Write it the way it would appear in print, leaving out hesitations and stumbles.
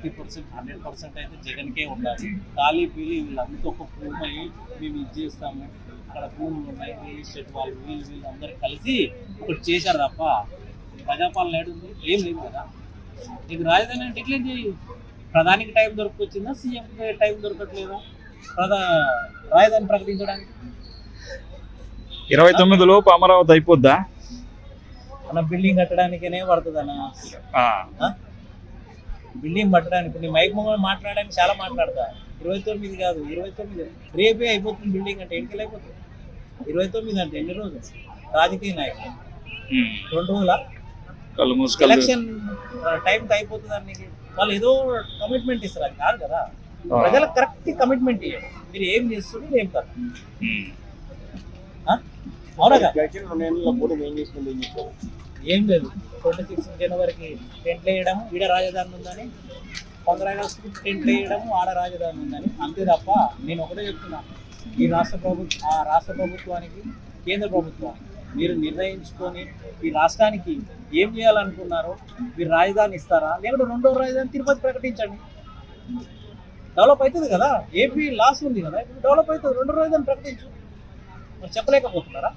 40% 100% అయితే జగన్కే ఉండాలి. ఖాళీ పీలి వీళ్ళంతా ఒక భూమి మేము ఇది చేస్తాము, అక్కడ భూములు ఉన్నాయి, రియల్ ఎస్టేట్ వాళ్ళు వీళ్ళు అందరూ కలిసి ఒకటి చేశారు తప్ప ప్రజాపాలన ఏడుంది? ఏం లేదు కదా. నీకు రాజధాని అంటే డిక్లేర్ చేయి. ప్రధానికి టైం దొరికొచ్చిందా, సీఎం టైం దొరకట్లేదా రాజధాని ప్రకటించడానికి? 29 లోపు అమరావతి అయిపోద్దా అన్న? బిల్డింగ్ కట్టడానికేనే పడుతుంది అన్న. బిల్డింగ్ కట్టడానికి నీ మైక్ మొబైల్ మాట్లాడడానికి చాలా మాట్లాడతా. 29 కాదు, 29 రేపే అయిపోతుంది బిల్డింగ్ అంటే. ఎన్నికలు అయిపోతుంది 29 అంటే ఎన్ని రోజులు? రాజకీయ నాయకులు 2 రోజుల ఎలక్షన్ టైంకి అయిపోతుంది అని వాళ్ళు ఏదో కమిట్మెంట్ ఇస్తారు. అది కాదు కదా. ప్రజలకు కరెక్ట్ కమిట్మెంట్ ఇవ్వండి. మీరు ఏం చేస్తున్నారు, ఏం కాదు. అవునగా ఏం లేదు. 26 జనవరికి టెంట్లు వేయడం, ఈడ రాజధాని ఉందని, 15 ఆగస్టుకి టెంట్లు వేయడం, ఆడ రాజధాని ఉందని, అంతే తప్ప నేను ఒకటే చెప్తున్నా. ఈ రాష్ట్ర ప్రభుత్వానికి కేంద్ర ప్రభుత్వానికి మీరు నిర్ణయించుకొని ఈ రాష్ట్రానికి ఏం చేయాలనుకున్నారో మీరు రాజధాని ఇస్తారా, లేకపోతే 2వ రాజధాని తిరుపతి ప్రకటించండి. డెవలప్ అవుతుంది కదా. ఏపీ లాస్ ఉంది కదా, ఇప్పుడు డెవలప్ అవుతుంది. 2వ రాజధాని ప్రకటించు. మరి చెప్పలేకపోతున్నారా?